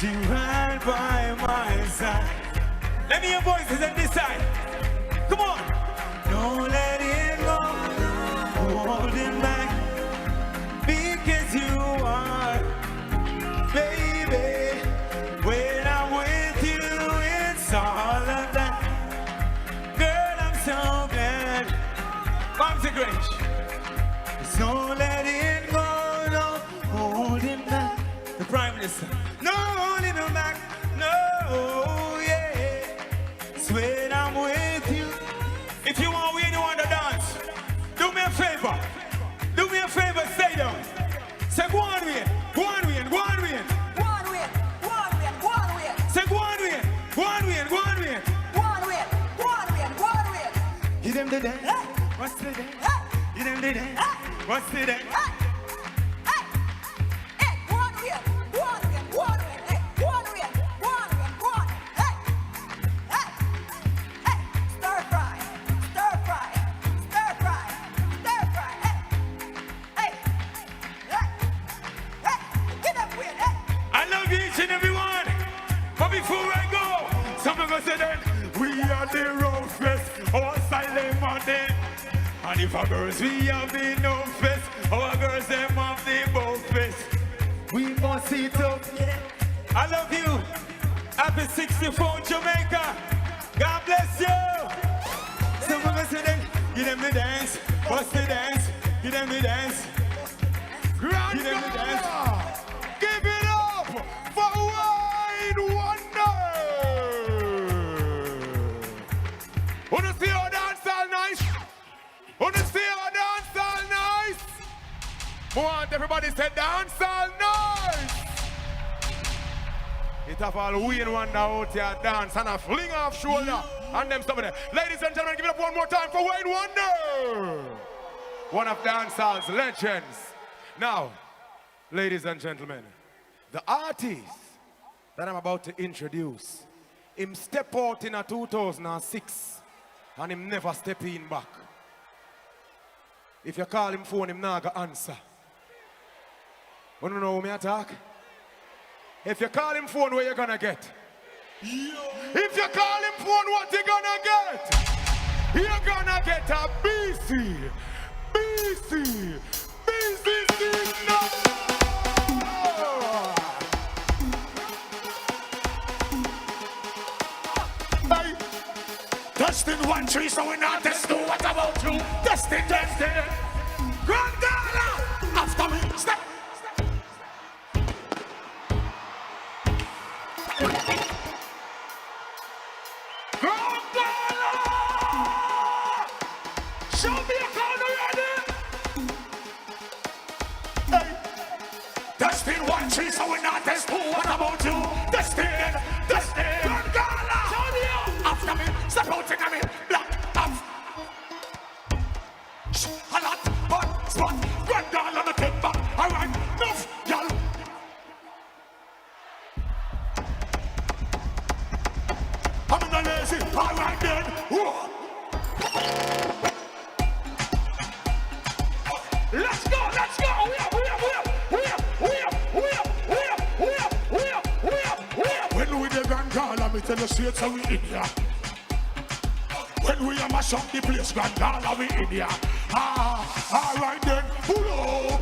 She right by my side. Let me hear voices on this side. Come on. Don't let it go. Holding back. Because you are, baby. When I'm with you, it's all of that. Girl, I'm so glad. Mamsie Grinch. Don't let it go. No, holding back. The Prime Minister. No, holding him back. No, yeah. When I'm with you. If you want anyone to dance, do me a favor. Do me a favor, stay down. Say go on way, go on way, go on way. Go on way, go on way, go on way. Say go on way, go on way, go on way. Go on way, go on way, go on way. Give them the dance. What's the dance? Give them the dance. What's the dance? And if our girls we have the no face, our girls them have the both face. We must sit up. I love you. Happy 64th Jamaica. God bless you. So we're gonna say then, give them the dance. What's the dance? Give them the dance. Grand Give them the dance. Gala. Give it up for Wayne Wonder. Wanna see our dance all nice? Wanna see our dance all nice? Want everybody say dance all nice. It have all Wayne Wonder out here dance and a fling off shoulder and them stuff there. Ladies and gentlemen, give it up one more time for Wayne Wonder. One of dancehall's legends. Now, ladies and gentlemen, the artist that I'm about to introduce, him step out in a 2006 and him never step in back. If you call him phone, him not gonna answer. You don't know who me attack? If you call him phone, what you gonna get? If you call him phone, what you gonna get? You're gonna get a BC. BC. BC no. Hey. Testing 1 3, so we're not testing. What about you? Testing. Grand Gala. After me, step. Grand Gala. Show me a corner ready. Hey. Testing 1 3, so we're not testing. What about you? Testing. Grand Gala. Show me up. After me, step out in me. Black off. A lot, hot spot. Grand Gala on the take back. All right, enough, y'all. I'm in the lazy. All right then. Whoa. Let's go. When we the Grand Gala, me tell you straight so we in here. When we a mash up the place, Grand Gala, we in here. All right then, pull up.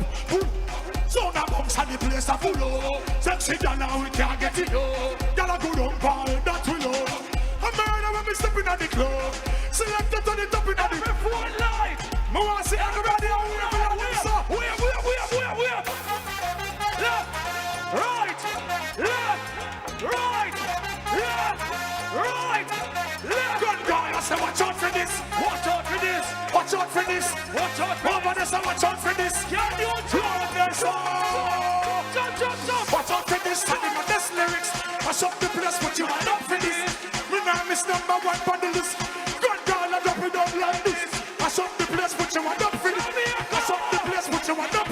So now bumps and the place a full up. Sexy girl, now we can't get it up. Girl a good umpire, that we love. A murder when we step in at the club. Select it on the top in at the F1 light. Me want to see everybody out here. Where? Left, right. Good guy, I say watch out for this. Watch out for this. Over this, watch out for this. Can you jump this? Jump. Watch out for this. Standing on this lyrics. Mash up the place, but you are up for this. Me now miss number 1 on the list. Good girl, I drop it up like this. Mash up the place, but you are up for this. Mash up the place, but you are up.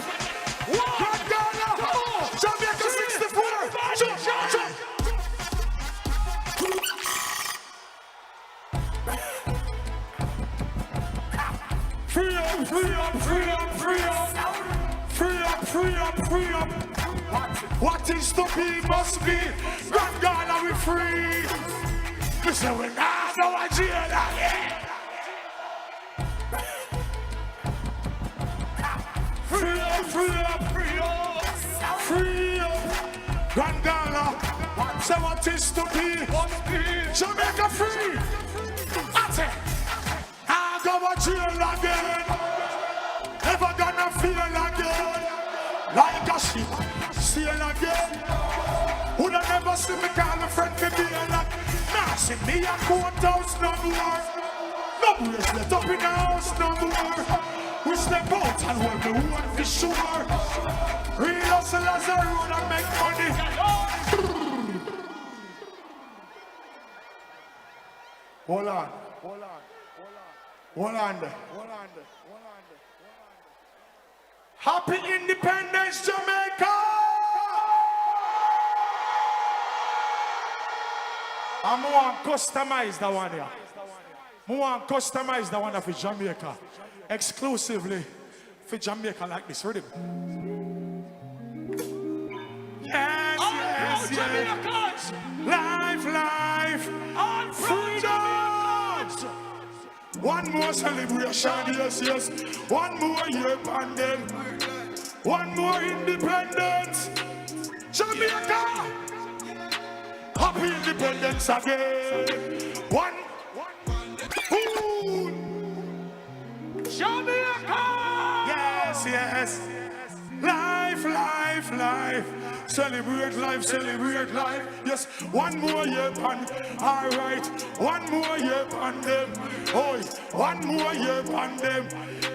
Good girl, Jamaica 64. Jump. Free up. What is things to be must be. Grand Gala we free. We say we not go to jail again. Free up, free up, free up, free up. Grand Gala. Say what is to be. Jamaica free. That's it. I go to jail again. Never gonna feel again. Like a ship, sail again. Would I never see me call a friend to be a lot? Nah, see me a courthouse no more. No bracelet up in the house no more. We step out and hold the one for sure. Real hustlers are road and make money. Hold on, hold on, hold on, hold on. Happy Independence, Jamaica! I'm going to customize the one here. I want to customize the one for Jamaica. Exclusively for Jamaica like this. Ready? Yes, yes, yes. Life, life, on freedom. One more celebration, yes, yes. One more year pandemic. One more independence. Jamaica! Happy independence again. One. Ooh. Jamaica! Yes, yes. Life, life, life. Celebrate life, celebrate life. Yes, one more year pan. All right, one more year pan them. Oh, one more year pan them.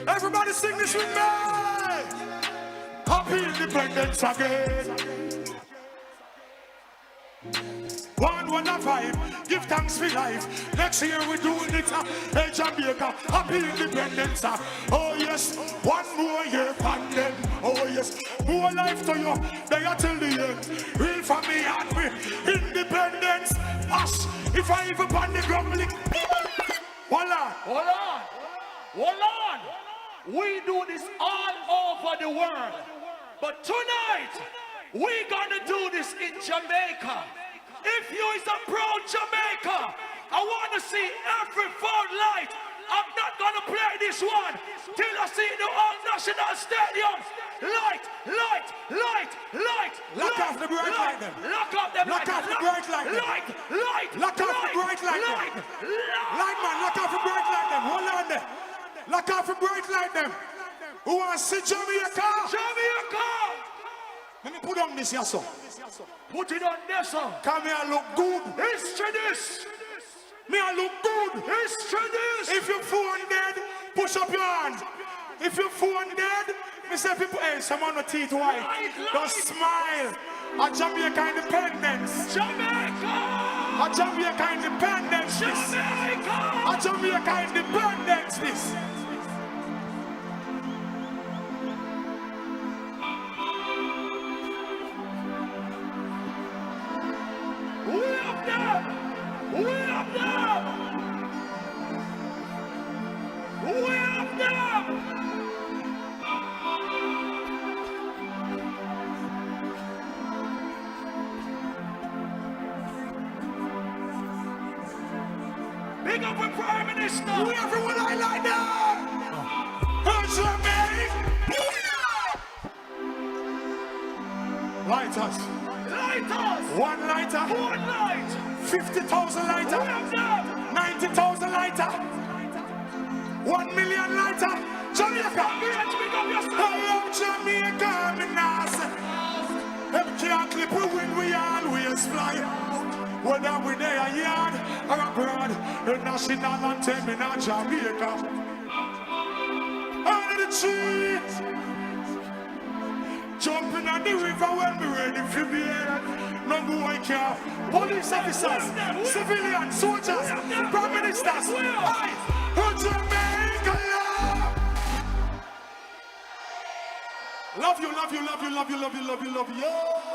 Everybody sing this with me. Happy independence again. One a vibe, give thanks for life. Next year we doing it hey Jamaica, happy independence. Oh yes, one more year pan them. Oh yes, more life to you, they are till the end. Real for me and me, independence. Us, if I even pan the grumbling. Hold on, hold on, hold on. We do this all over the world, but tonight we gonna do this in Jamaica. If you is a proud Jamaica, I want to see every phone light. I'm not going to play this one till I see the old national stadium. Light, light, light, light. Lock off the bright light then. Lock off the bright light. Light, light. Lock off the bright light then. Light man, lock off the bright light then. Hold on there. Lock off the bright light then. Who wants to see Jamaica? Jamaica! Let me put on this here, so. Put it on there, sir. Come here, look good. History this. Me, I look good. History this. If your phone dead, push up your hand. If your phone dead, me say people, hey, someone with teeth white. Don't smile. A Jamaica independence. Jamaica. A Jamaica independence. Jamaica. A Jamaica independence. This. Big up with Prime Minister. We everyone like that. Lighters. Lighters. One lighter. One light. 50,000 lighter. 90,000 lighter. 1 million lighter. Jamaica. Hello, Jamaica. Them can't clip we win, we always fly. Whether we there a yard or abroad, the national anthem in our Jamaica. Under the trees, jumping on the river when we ready for the air. No boy care. Police officers, civilians, soldiers, prime ministers. Aye, Jamaica love. Love you, love you, love you, love you, love you, love you, love you.